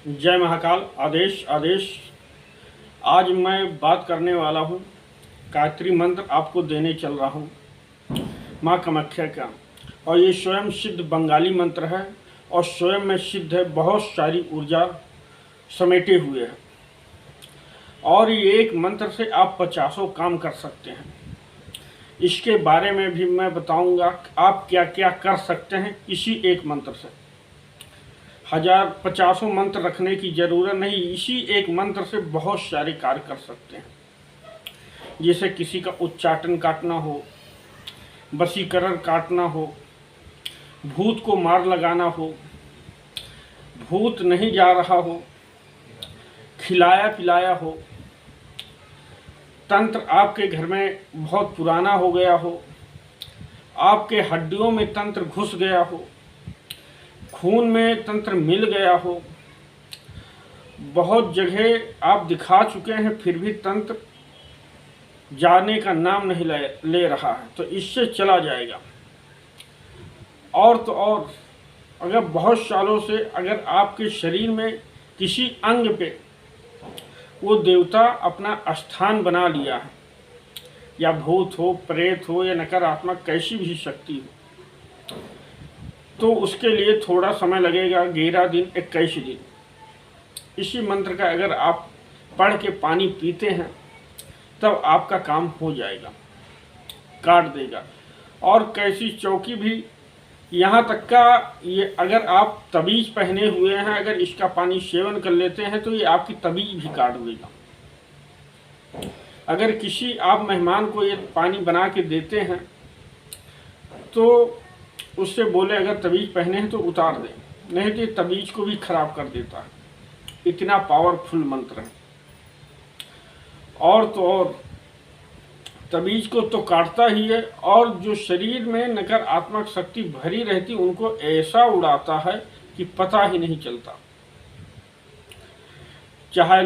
जय महाकाल। आदेश आदेश। आज मैं बात करने वाला हूँ, गायत्री मंत्र आपको देने चल रहा हूँ माँ कामाख्या का। और ये स्वयं सिद्ध बंगाली मंत्र है और स्वयं में सिद्ध है, बहुत सारी ऊर्जा समेटे हुए है। और ये एक मंत्र से आप 50 काम कर सकते हैं। इसके बारे में भी मैं बताऊंगा आप क्या क्या कर सकते हैं इसी एक मंत्र से। 50 मंत्र रखने की जरूरत नहीं, इसी एक मंत्र से बहुत सारे कार्य कर सकते हैं। जैसे किसी का उच्चाटन काटना हो, वशीकरण काटना हो, भूत को मार लगाना हो, भूत नहीं जा रहा हो, खिलाया पिलाया हो, तंत्र आपके घर में बहुत पुराना हो गया हो, आपके हड्डियों में तंत्र घुस गया हो, खून में तंत्र मिल गया हो, बहुत जगह आप दिखा चुके हैं फिर भी तंत्र जाने का नाम नहीं ले रहा है, तो इससे चला जाएगा। और तो और अगर बहुत सालों से अगर आपके शरीर में किसी अंग पे वो देवता अपना स्थान बना लिया है, या भूत हो, प्रेत हो, या नकारात्मक कैसी भी शक्ति हो, तो उसके लिए थोड़ा समय लगेगा, 11 दिन 21 दिन। इसी मंत्र का अगर आप पढ़ के पानी पीते हैं तब आपका काम हो जाएगा, काट देगा। और कैसी चौकी भी, यहाँ तक का ये अगर आप तबीज पहने हुए हैं, अगर इसका पानी सेवन कर लेते हैं तो ये आपकी तबीज भी काट देगा। अगर किसी आप मेहमान को ये पानी बना के देते हैं तो उससे बोले अगर तबीज पहने हैं तो उतार दें, नहीं तो तबीज को भी खराब कर देता है। इतना पावरफुल मंत्र है। और तो और तबीज को तो काटता ही है, और जो शरीर में नकारात्मक शक्ति भरी रहती उनको ऐसा उड़ाता है कि पता ही नहीं चलता। चाहे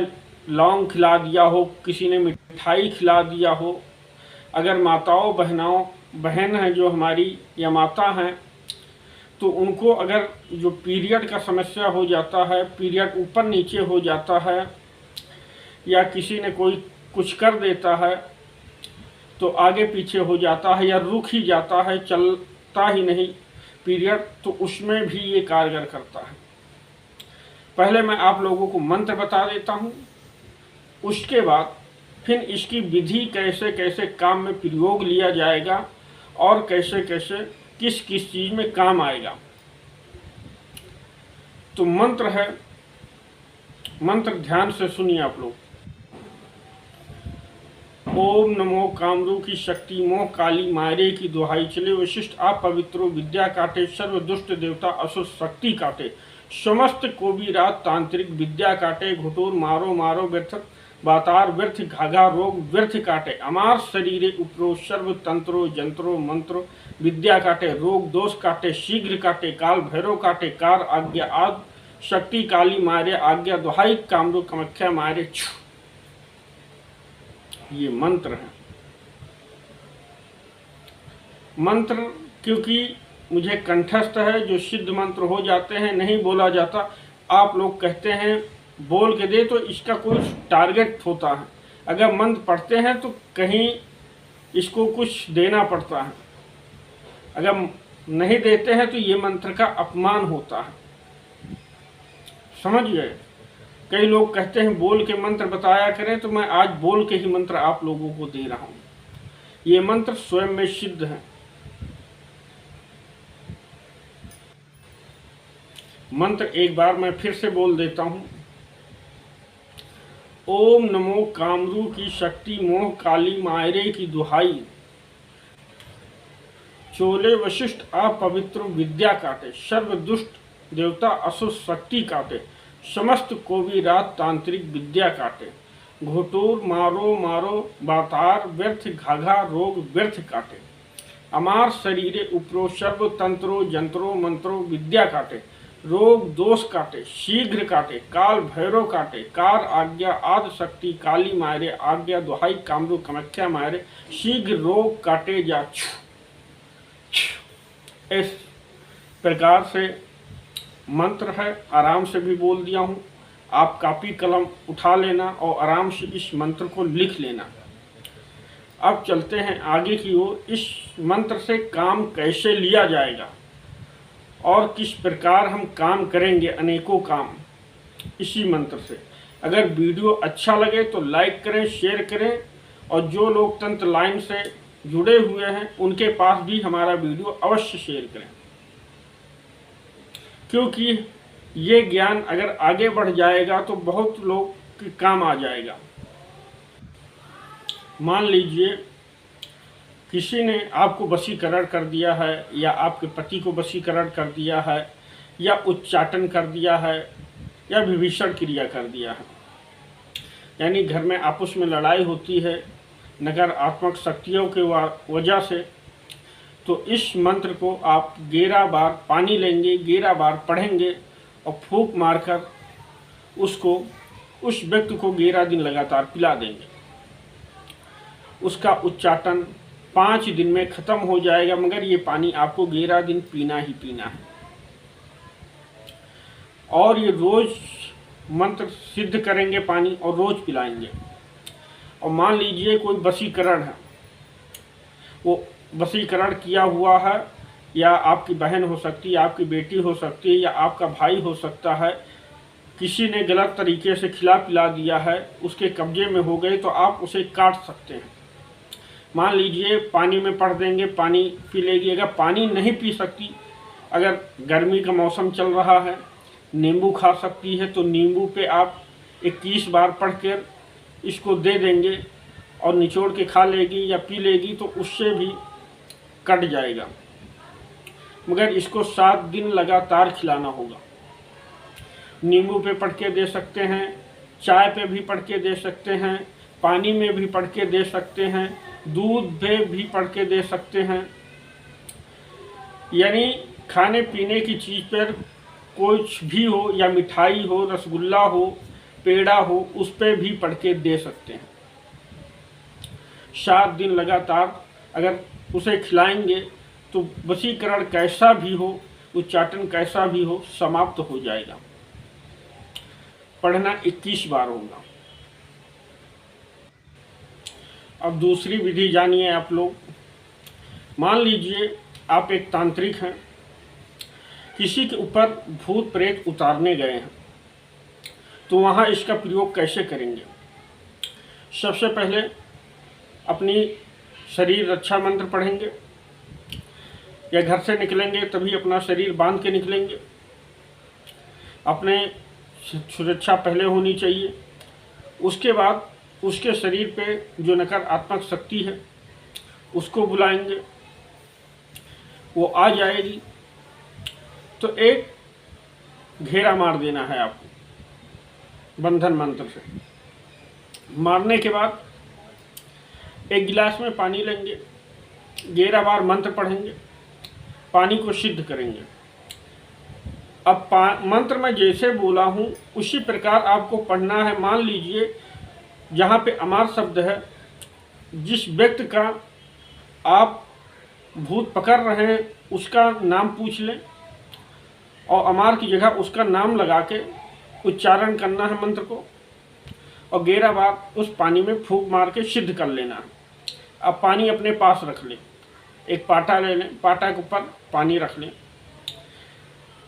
लौंग खिला दिया हो, किसी ने मिठाई खिला दिया हो, अगर माताओं बहन हैं जो हमारी या माता हैं, तो उनको अगर जो पीरियड का समस्या हो जाता है, पीरियड ऊपर नीचे हो जाता है, या किसी ने कोई कुछ कर देता है तो आगे पीछे हो जाता है, या रुक ही जाता है, चलता ही नहीं पीरियड, तो उसमें भी ये कारगर करता है। पहले मैं आप लोगों को मंत्र बता देता हूँ, उसके बाद फिर इसकी विधि कैसे कैसे काम में प्रयोग लिया जाएगा और कैसे कैसे किस किस चीज़ में काम आएगा। तो मंत्र है, मंत्र ध्यान से सुनिए आप लोग। ओम नमो कामरू की शक्ति मोह काली मायरे की दुहाई चले वशिष्ठ आप पवित्रो विद्या काटे सर्व दुष्ट देवता असुर शक्ति काटे समस्त को भी रात तांत्रिक विद्या काटे घुटोर मारो मारो व्यर्थ बातार व्यर्थ घाघा रोग व्यर्थ काटे अमार शरीरे उपरो सर्व तंत्रो जंत्रो मंत्रो विद्या काटे रोग दोष काटे शीघ्र काटे काल भैरव काटे कार आज्ञा आद शक्ति काली मारे आज्ञा दुहाई कामरू कामाख्या मारे। ये मंत्र है। मंत्र क्योंकि मुझे कंठस्थ है, जो सिद्ध मंत्र हो जाते हैं, नहीं बोला जाता। आप लोग कहते हैं बोल के दे, तो इसका कोई टारगेट होता है। अगर मंत्र पढ़ते हैं तो कहीं इसको कुछ देना पड़ता है, अगर नहीं देते हैं तो ये मंत्र का अपमान होता है, समझ गए। कई लोग कहते हैं बोल के मंत्र बताया करें, तो मैं आज बोल के ही मंत्र आप लोगों को दे रहा हूं। ये मंत्र स्वयं में सिद्ध है। मंत्र एक बार मैं फिर से बोल देता हूं। ओम नमो कामरू की शक्ति मोह काली मायरे की दुहाई चोले वशिष्ठ अपवित्र विद्या काटे सर्व दुष्ट देवता असुर शक्ति काटे समस्त को भी रात तांत्रिक विद्या काटे घोटोर मारो मारो बातार व्यर्थ घाघा रोग व्यर्थ काटे अमार शरीरे उपरो सर्व तंत्रो जंत्रो मंत्रो विद्या काटे रोग दोष काटे शीघ्र काटे काल भैरव काटे कार आज्ञा आद शक्ति काली मारे आज्ञा दुहाई कामरू कामाख्या मारे शीघ्र रोग काटे जा। इस प्रकार से मंत्र है, आराम से भी बोल दिया हूँ। आप कापी कलम उठा लेना और आराम से इस मंत्र को लिख लेना। अब चलते हैं आगे की ओर। इस मंत्र से काम कैसे लिया जाएगा और किस प्रकार हम काम करेंगे, अनेकों काम इसी मंत्र से। अगर वीडियो अच्छा लगे तो लाइक करें, शेयर करें, और जो लोग तंत्र लाइन से जुड़े हुए हैं उनके पास भी हमारा वीडियो अवश्य शेयर करें, क्योंकि ये ज्ञान अगर आगे बढ़ जाएगा तो बहुत लोग के काम आ जाएगा। मान लीजिए किसी ने आपको वशीकरण कर दिया है, या आपके पति को वशीकरण कर दिया है, या उच्चाटन कर दिया है, या विभीषण क्रिया कर दिया है, यानी घर में आपस में लड़ाई होती है नकारात्मक शक्तियों के वजह से। तो इस मंत्र को आप 11 बार पानी लेंगे, 11 बार पढ़ेंगे और फूंक मारकर उसको उस व्यक्ति को 11 दिन लगातार पिला देंगे। उसका उच्चाटन 5 दिन में ख़त्म हो जाएगा, मगर ये पानी आपको 11 दिन पीना ही पीना है। और ये रोज़ मंत्र सिद्ध करेंगे पानी और रोज़ पिलाएंगे। और मान लीजिए कोई वशीकरण है, वो वशीकरण किया हुआ है, या आपकी बहन हो सकती है, आपकी बेटी हो सकती है, या आपका भाई हो सकता है, किसी ने गलत तरीके से खिला पिला दिया है, उसके कब्जे में हो गए, तो आप उसे काट सकते हैं। मान लीजिए पानी में पढ़ देंगे, पानी पी लेगी। अगर पानी नहीं पी सकती, अगर गर्मी का मौसम चल रहा है, नींबू खा सकती है, तो नींबू पे आप 21 बार पढ़कर इसको दे देंगे और निचोड़ के खा लेगी या पी लेगी, तो उससे भी कट जाएगा। मगर इसको 7 दिन लगातार खिलाना होगा। नींबू पे पढ़ के दे सकते हैं, चाय पे भी पढ़ के दे सकते हैं, पानी में भी पढ़ के दे सकते हैं, दूध पे भी पढ़ के दे सकते हैं, यानी खाने पीने की चीज़ पर कुछ भी हो, या मिठाई हो, रसगुल्ला हो, पेड़ा हो, उस पर भी पढ़ के दे सकते हैं। 7 दिन लगातार अगर उसे खिलाएंगे तो वशीकरण कैसा भी हो, उच्चाटन कैसा भी हो, समाप्त हो जाएगा। पढ़ना 21 बार होगा। अब दूसरी विधि जानिए आप लोग। मान लीजिए आप एक तांत्रिक हैं, किसी के ऊपर भूत प्रेत उतारने गए हैं, तो वहाँ इसका प्रयोग कैसे करेंगे। सबसे पहले अपनी शरीर रक्षा मंत्र पढ़ेंगे, या घर से निकलेंगे तभी अपना शरीर बांध के निकलेंगे। अपने सुरक्षा पहले होनी चाहिए। उसके बाद उसके शरीर पे जो नकारात्मक शक्ति है उसको बुलाएंगे, वो आ जाएगी। तो एक घेरा मार देना है आपको बंधन मंत्र से। मारने के बाद एक गिलास में पानी लेंगे, 11 बार मंत्र पढ़ेंगे, पानी को सिद्ध करेंगे। अब मंत्र में जैसे बोला हूँ उसी प्रकार आपको पढ़ना है। मान लीजिए जहाँ पे अमार शब्द है, जिस व्यक्ति का आप भूत पकड़ रहे हैं उसका नाम पूछ लें, और अमार की जगह उसका नाम लगा के उच्चारण करना है मंत्र को, और 11 बार उस पानी में फूंक मार के सिद्ध कर लेना है। अब पानी अपने पास रख लें, एक पाटा ले लें, पाटा के ऊपर पानी रख लें,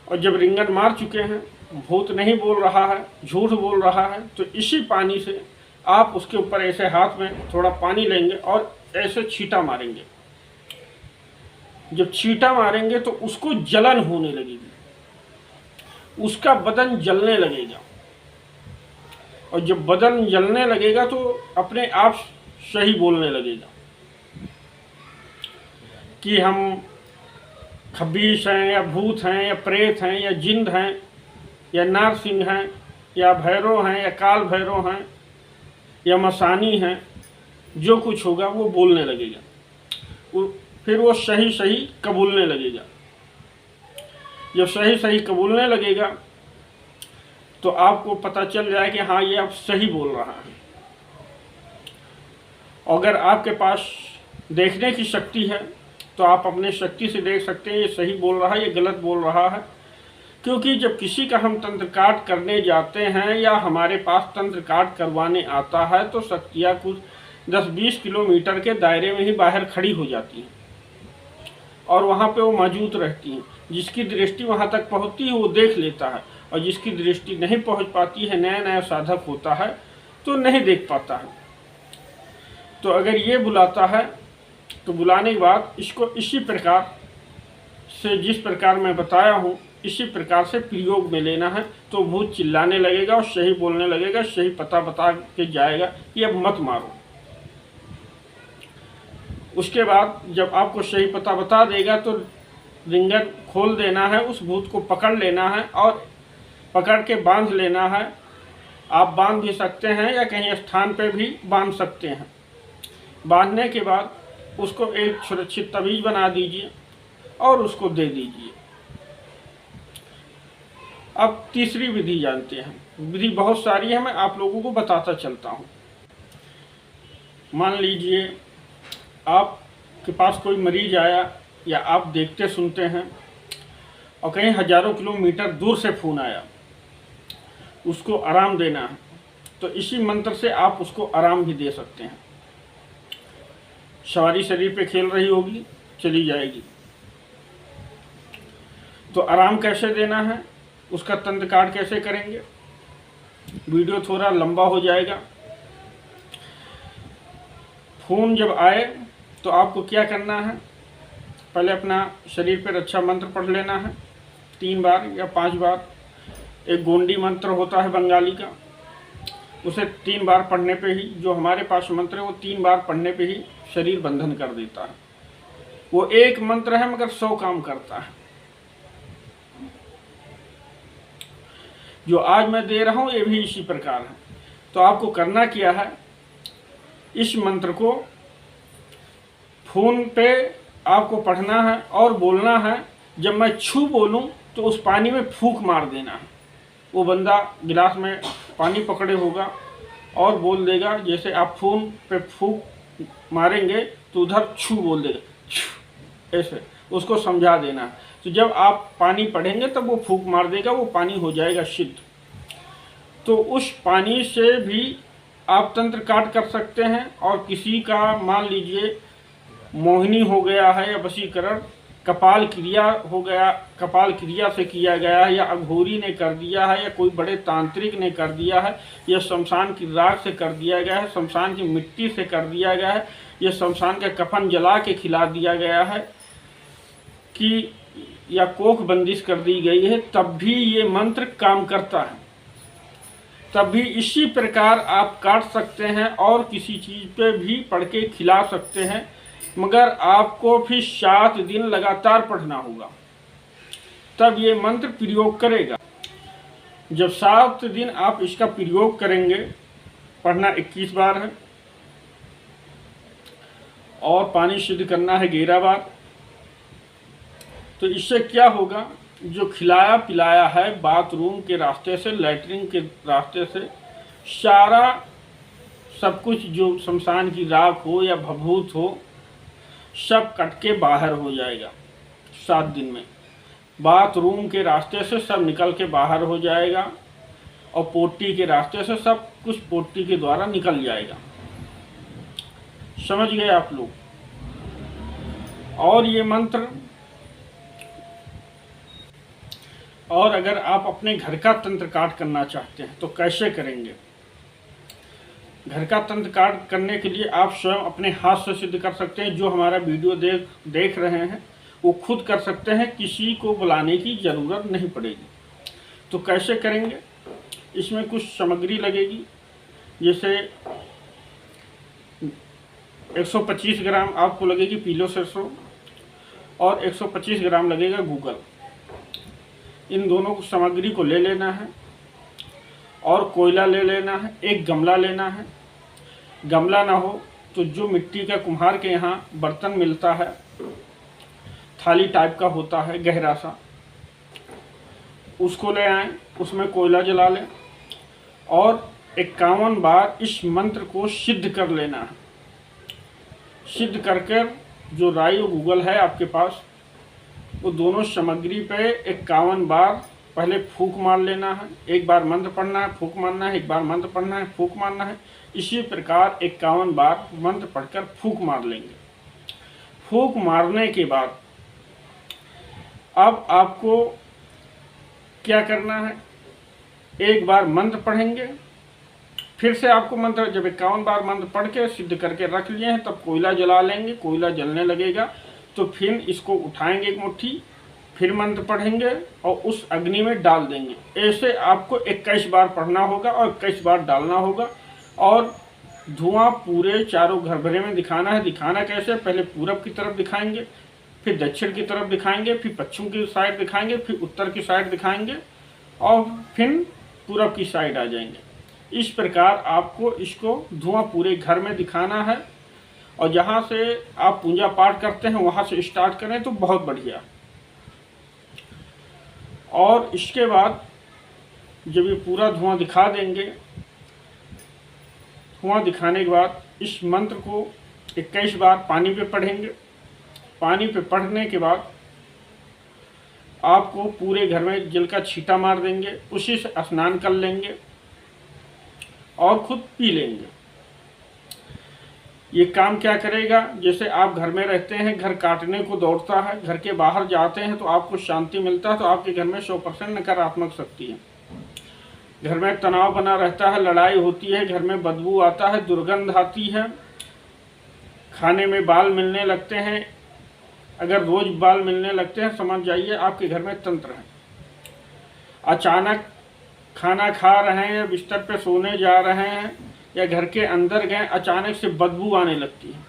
और जब रिंगन मार चुके हैं, भूत नहीं बोल रहा है, झूठ बोल रहा है, तो इसी पानी से आप उसके ऊपर ऐसे हाथ में थोड़ा पानी लेंगे और ऐसे छींटा मारेंगे। जब छींटा मारेंगे तो उसको जलन होने लगेगी, उसका बदन जलने लगेगा, और जब बदन जलने लगेगा तो अपने आप सही बोलने लगेगा कि हम खबीस हैं, या भूत हैं, या प्रेत हैं, या जिंद हैं, या नारसिंह हैं, या भैरव हैं, या काल भैरव हैं, या मसानी हैं। जो कुछ होगा वो बोलने लगेगा, फिर वो सही सही कबूलने लगेगा। जब सही सही कबूलने लगेगा तो आपको पता चल जाए कि हाँ ये अब सही बोल रहा है। अगर आपके पास देखने की शक्ति है तो आप अपने शक्ति से देख सकते हैं ये सही बोल रहा है, ये गलत बोल रहा है। क्योंकि जब किसी का हम तंत्र काट करने जाते हैं या हमारे पास तंत्र काट करवाने आता है तो शक्तियाँ कुछ 10-20 किलोमीटर के दायरे में ही बाहर खड़ी हो जाती हैं और वहाँ पे वो मौजूद रहती हैं। जिसकी दृष्टि वहाँ तक पहुँचती है वो देख लेता है, और जिसकी दृष्टि नहीं पहुँच पाती है, नया नया साधक होता है तो नहीं देख पाता है। तो अगर ये बुलाता है तो बुलाने के बाद इसको इसी प्रकार से, जिस प्रकार मैं बताया हूँ, इसी प्रकार से प्रयोग में लेना है। तो भूत चिल्लाने लगेगा और सही बोलने लगेगा, सही पता बता के जाएगा कि अब मत मारो। उसके बाद जब आपको सही पता बता देगा तो रिंगन खोल देना है, उस भूत को पकड़ लेना है और पकड़ के बांध लेना है। आप बांध भी सकते हैं या कहीं स्थान पे भी बांध सकते हैं। बांधने के बाद उसको एक सुरक्षित तवीज बना दीजिए और उसको दे दीजिए। अब तीसरी विधि जानते हैं। विधि बहुत सारी है, मैं आप लोगों को बताता चलता हूँ। मान लीजिए आपके पास कोई मरीज आया या आप देखते सुनते हैं और कहीं हजारों किलोमीटर दूर से फ़ोन आया, उसको आराम देना है, तो इसी मंत्र से आप उसको आराम भी दे सकते हैं। सवारी शरीर पे खेल रही होगी, चली जाएगी, तो आराम कैसे देना है, उसका तंत्र काट कैसे करेंगे, वीडियो थोड़ा लंबा हो जाएगा। फ़ोन जब आए तो आपको क्या करना है, पहले अपना शरीर पर अच्छा मंत्र पढ़ लेना है 3 बार या 5 बार। एक गोंडी मंत्र होता है बंगाली का, उसे 3 बार पढ़ने पे ही, जो हमारे पास मंत्र है वो 3 बार पढ़ने पे ही शरीर बंधन कर देता है। वो एक मंत्र है मगर 100 काम करता है। जो आज मैं दे रहा हूँ ये भी इसी प्रकार है। तो आपको करना क्या है, इस मंत्र को फ़ोन पे आपको पढ़ना है और बोलना है। जब मैं छू बोलूं तो उस पानी में फूंक मार देना है। वो बंदा गिलास में पानी पकड़े होगा और बोल देगा, जैसे आप फ़ोन पे फूंक मारेंगे तो उधर छू बोल देगा, छू, ऐसे उसको समझा देना है। तो जब आप पानी पढ़ेंगे तब वो फूंक मार देगा, वो पानी हो जाएगा शुद्ध। तो उस पानी से भी आप तंत्र काट कर सकते हैं। और किसी का मान लीजिए मोहिनी हो गया है या वशीकरण, कपाल क्रिया हो गया, कपाल क्रिया से किया गया है, या अघोरी ने कर दिया है, या कोई बड़े तांत्रिक ने कर दिया है, या शमशान की राख से कर दिया गया है, शमशान की मिट्टी से कर दिया गया है, या शमशान का कफन जला के खिला दिया गया है, कि या कोख बंदिश कर दी गई है, तब भी ये मंत्र काम करता है। तब भी इसी प्रकार आप काट सकते हैं और किसी चीज़ पे भी पढ़ के खिला सकते हैं, मगर आपको फिर 7 दिन लगातार पढ़ना होगा, तब ये मंत्र प्रयोग करेगा। जब 7 दिन आप इसका प्रयोग करेंगे, पढ़ना 21 बार है और पानी शुद्ध करना है 11 बार। तो इससे क्या होगा, जो खिलाया पिलाया है बाथरूम के रास्ते से, लैट्रिन के रास्ते से, सारा सब कुछ जो शमशान की राख हो या भभूत हो, सब कट के बाहर हो जाएगा 7 दिन में। बाथरूम के रास्ते से सब निकल के बाहर हो जाएगा और पोटी के रास्ते से सब कुछ पोटी के द्वारा निकल जाएगा। समझ गए आप लोग। और ये मंत्र, और अगर आप अपने घर का तंत्र काट करना चाहते हैं तो कैसे करेंगे। घर का तंत्र काट करने के लिए आप स्वयं अपने हाथ से सिद्ध कर सकते हैं। जो हमारा वीडियो देख रहे हैं वो खुद कर सकते हैं, किसी को बुलाने की ज़रूरत नहीं पड़ेगी। तो कैसे करेंगे, इसमें कुछ सामग्री लगेगी। जैसे 125 ग्राम आपको लगेगी पीलो सरसों और 125 ग्राम लगेगा गूगल। इन दोनों सामग्री को ले लेना है और कोयला ले लेना है। एक गमला लेना है। गमला ना हो तो जो मिट्टी का कुम्हार के यहाँ बर्तन मिलता है, थाली टाइप का होता है गहरा सा, उसको ले आएँ, उसमें कोयला जला लें और 51 बार इस मंत्र को सिद्ध कर लेना है। सिद्ध करके जो राई और गूगल है आपके पास, वो दोनों सामग्री पे 51 बार पहले फूंक मार लेना है, एक बार मंत्र पढ़ना है, फूंक मारना है, एक बार मंत्र पढ़ना है, फूंक मारना है। इसी प्रकार 51 बार मंत्र पढ़कर फूंक मार लेंगे। फूंक मारने के बाद अब आपको क्या करना है, एक बार मंत्र पढ़ेंगे, फिर से आपको मंत्र जब 51 बार मंत्र पढ़ के सिद्ध करके रख लिए हैं तब कोयला जला लेंगे। कोयला जलने लगेगा तो फिर इसको उठाएंगे एक मुट्ठी, फिर मंत्र पढ़ेंगे और उस अग्नि में डाल देंगे। ऐसे आपको 21 बार पढ़ना होगा और 21 बार डालना होगा। और धुआं पूरे चारों घर भरे में दिखाना है। दिखाना कैसे, पहले पूरब की तरफ दिखाएंगे, फिर दक्षिण की तरफ दिखाएंगे, फिर पश्चिम की साइड दिखाएंगे, फिर उत्तर की साइड दिखाएंगे और फिर पूरब की साइड आ जाएंगे। इस प्रकार आपको इसको धुआं पूरे घर में दिखाना है। और जहाँ से आप पूजा पाठ करते हैं वहाँ से स्टार्ट करें तो बहुत बढ़िया। और इसके बाद जब ये पूरा धुआं दिखा देंगे, धुआं दिखाने के बाद इस मंत्र को 21 बार पानी पे पढ़ेंगे। पानी पे पढ़ने के बाद आपको पूरे घर में जल का छींटा मार देंगे, उसी से स्नान कर लेंगे और खुद पी लेंगे। ये काम क्या करेगा, जैसे आप घर में रहते हैं, घर काटने को दौड़ता है, घर के बाहर जाते हैं तो आपको शांति मिलता है, तो आपके घर में 100% नकारात्मक शक्ति है। घर में तनाव बना रहता है, लड़ाई होती है, घर में बदबू आता है, दुर्गंध आती है, खाने में बाल मिलने लगते हैं। अगर रोज बाल मिलने लगते हैं समझ जाइए आपके घर में तंत्र है। अचानक खाना खा रहे हैं या बिस्तर पे सोने जा रहे हैं या घर के अंदर गए, अचानक से बदबू आने लगती है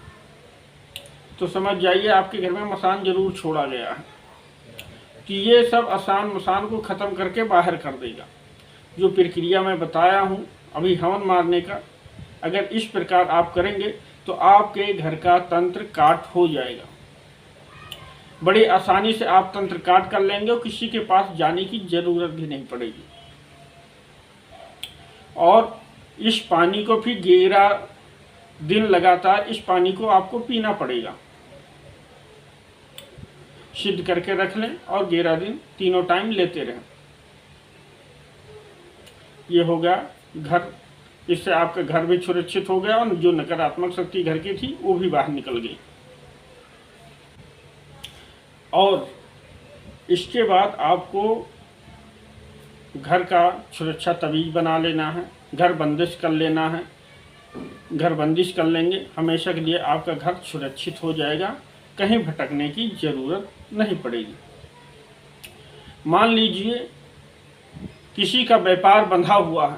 तो समझ जाइए आपके घर में मसान जरूर छोड़ा गया है। कि ये सब आसान मसान को ख़त्म करके बाहर कर देगा। जो प्रक्रिया मैं बताया हूँ अभी हवन मारने का, अगर इस प्रकार आप करेंगे तो आपके घर का तंत्र काट हो जाएगा। बड़ी आसानी से आप तंत्र काट कर लेंगे और किसी के पास जाने की ज़रूरत भी नहीं पड़ेगी। और इस पानी को फिर 11 दिन लगातार इस पानी को आपको पीना पड़ेगा। सिद्ध करके रख लें और 11 दिन तीनों टाइम लेते रहें। ये हो गया घर, इससे आपका घर भी सुरक्षित हो गया और जो नकारात्मक शक्ति घर की थी वो भी बाहर निकल गई। और इसके बाद आपको घर का सुरक्षा तवीज़ बना लेना है, घर बंदिश कर लेना है। घर बंदिश कर लेंगे, हमेशा के लिए आपका घर सुरक्षित हो जाएगा, कहीं भटकने की ज़रूरत नहीं पड़ेगी। मान लीजिए किसी का व्यापार बंधा हुआ है,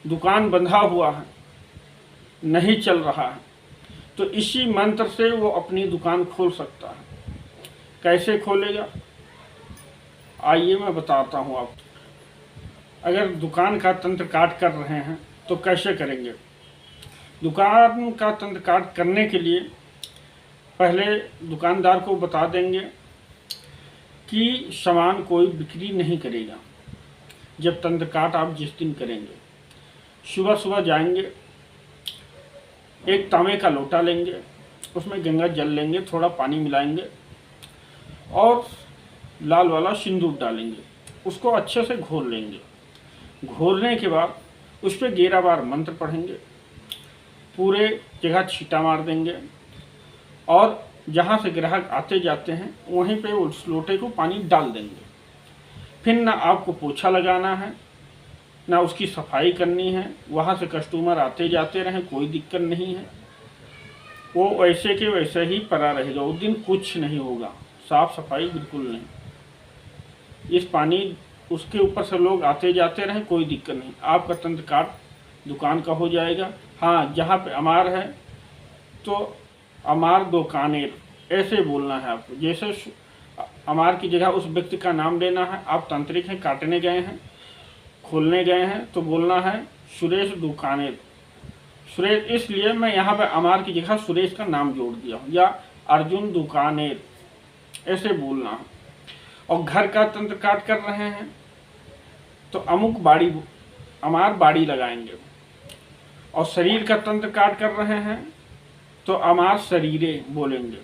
दुकान बंधा हुआ है, नहीं चल रहा है, तो इसी मंत्र से वो अपनी दुकान खोल सकता है। कैसे खोलेगा आइए मैं बताता हूँ आपको। अगर दुकान का तंत्र काट कर रहे हैं तो कैसे करेंगे। दुकान का तंत्र काट करने के लिए पहले दुकानदार को बता देंगे कि सामान कोई बिक्री नहीं करेगा। जब तंत्र काट आप जिस दिन करेंगे, सुबह सुबह जाएंगे, एक तांबे का लोटा लेंगे, उसमें गंगा जल लेंगे, थोड़ा पानी मिलाएंगे और लाल वाला सिंदूर डालेंगे, उसको अच्छे से घोल लेंगे। घोलने के बाद उस पर 11 बार मंत्र पढ़ेंगे, पूरे जगह छींटा मार देंगे और जहाँ से ग्राहक आते जाते हैं वहीं पे उस लोटे को पानी डाल देंगे। फिर ना आपको पोछा लगाना है, ना उसकी सफाई करनी है। वहाँ से कस्टमर आते जाते रहें, कोई दिक्कत नहीं है, वो वैसे के वैसे ही पड़ा रहेगा। उस दिन कुछ नहीं होगा, साफ सफाई बिल्कुल नहीं। इस पानी उसके ऊपर से लोग आते जाते रहें, कोई दिक्कत नहीं। आपका तंत्र काट दुकान का हो जाएगा। हाँ, जहाँ पे अमार है तो अमार दुकानेर ऐसे बोलना है आपको। जैसे अमार की जगह उस व्यक्ति का नाम लेना है। आप तांत्रिक हैं, काटने गए हैं, खोलने गए हैं तो बोलना है सुरेश दुकानेर। सुरेश इसलिए मैं यहाँ पे अमार की जगह सुरेश का नाम जोड़ दिया हूँ, या अर्जुन दुकानेर ऐसे बोलना है। और घर का तंत्र काट कर रहे हैं तो अमुक बाड़ी अमार बाड़ी लगाएंगे। और शरीर का तंत्र काट कर रहे हैं तो अमार शरीरे बोलेंगे।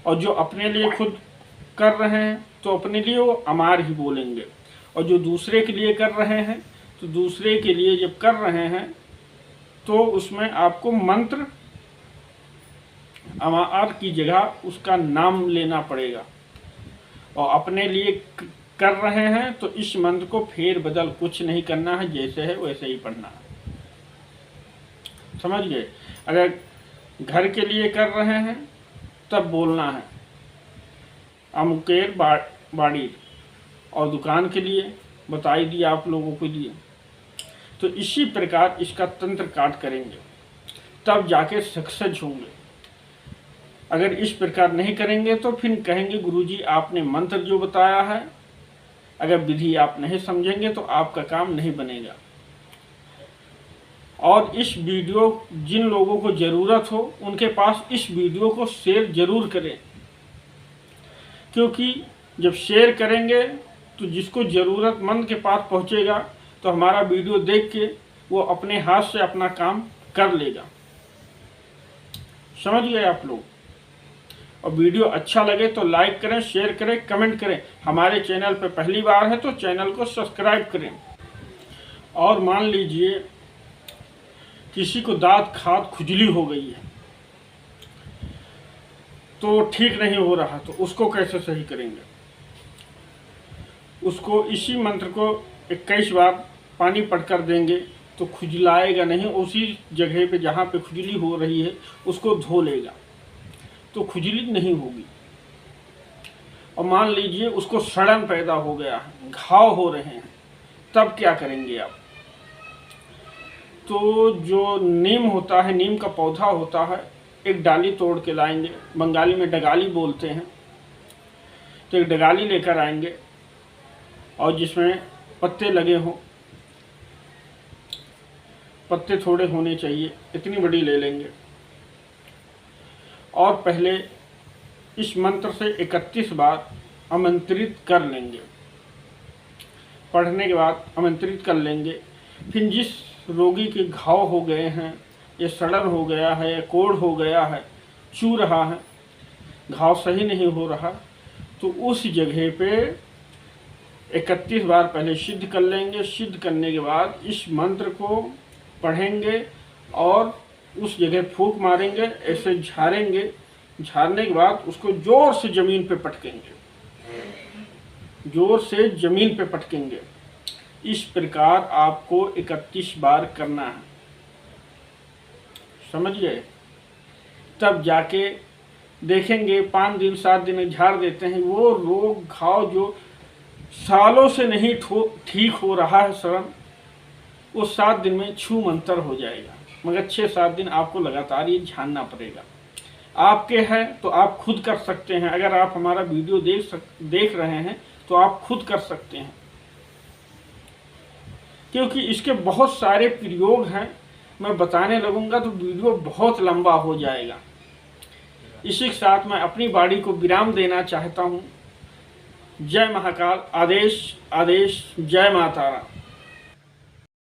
और जो अपने लिए खुद कर रहे हैं तो अपने लिए वो अमार ही बोलेंगे, और जो दूसरे के लिए कर रहे हैं तो दूसरे के लिए जब कर रहे हैं तो उसमें आपको मंत्र अमार की जगह उसका नाम लेना पड़ेगा। और अपने लिए कर रहे हैं तो इस मंत्र को फेर बदल कुछ नहीं करना है, जैसे है वैसे ही पढ़ना है। समझ गए? अगर घर के लिए कर रहे हैं तब बोलना है अमुकेर बाड़ी, और दुकान के लिए बताई दिया आप लोगों के लिए। तो इसी प्रकार इसका तंत्र काट करेंगे तब जाके सक्सेस होंगे। अगर इस प्रकार नहीं करेंगे तो फिर कहेंगे गुरुजी आपने मंत्र जो बताया है, अगर विधि आप नहीं समझेंगे तो आपका काम नहीं बनेगा। और इस वीडियो जिन लोगों को ज़रूरत हो उनके पास इस वीडियो को शेयर ज़रूर करें, क्योंकि जब शेयर करेंगे तो जिसको ज़रूरतमंद के पास पहुंचेगा तो हमारा वीडियो देख के वो अपने हाथ से अपना काम कर लेगा। समझ गए आप लोग? और वीडियो अच्छा लगे तो लाइक करें, शेयर करें, कमेंट करें। हमारे चैनल पर पहली बार है तो चैनल को सब्सक्राइब करें। और मान लीजिए किसी को दांत खाद खुजली हो गई है तो ठीक नहीं हो रहा, तो उसको कैसे सही करेंगे? उसको इसी मंत्र को 21 बार पानी पढ़कर देंगे तो खुजलाएगा नहीं, उसी जगह पे जहाँ पे खुजली हो रही है उसको धो लेगा तो खुजली नहीं होगी। और मान लीजिए उसको सड़न पैदा हो गया है, घाव हो रहे हैं, तब क्या करेंगे आप? तो जो नीम होता है, नीम का पौधा होता है, एक डाली तोड़ के लाएंगे, बंगाली में डगाली बोलते हैं। तो एक डगाली लेकर आएंगे और जिसमें पत्ते लगे हों, पत्ते थोड़े होने चाहिए, इतनी बड़ी ले लेंगे। और पहले इस मंत्र से 31 बार आमंत्रित कर लेंगे। पढ़ने के बाद आमंत्रित कर लेंगे। फिर जिस रोगी के घाव हो गए हैं, या सड़न हो गया है, या कोढ़ हो गया है, चू रहा है, घाव सही नहीं हो रहा, तो उस जगह पे 31 बार पहले सिद्ध कर लेंगे। सिद्ध करने के बाद इस मंत्र को पढ़ेंगे और उस जगह फूंक मारेंगे, ऐसे झाड़ेंगे। झाड़ने के बाद उसको जोर से ज़मीन पे पटकेंगे, जोर से ज़मीन पे पटकेंगे। इस प्रकार आपको 31 बार करना है। समझ गए? तब जाके देखेंगे 5 दिन 7 दिन झाड़ देते हैं, वो रोग घाव जो सालों से नहीं ठीक हो रहा है सड़न, वो 7 दिन में छू मंतर हो जाएगा। मगर 6-7 दिन आपको लगातार ये झाड़ना पड़ेगा। आपके हैं तो आप खुद कर सकते हैं। अगर आप हमारा वीडियो देख रहे हैं तो आप खुद कर सकते हैं, क्योंकि इसके बहुत सारे प्रयोग हैं। मैं बताने लगूंगा तो वीडियो बहुत लंबा हो जाएगा। इसी के साथ मैं अपनी वाणी को विराम देना चाहता हूँ। जय महाकाल। आदेश आदेश। जय माता राम।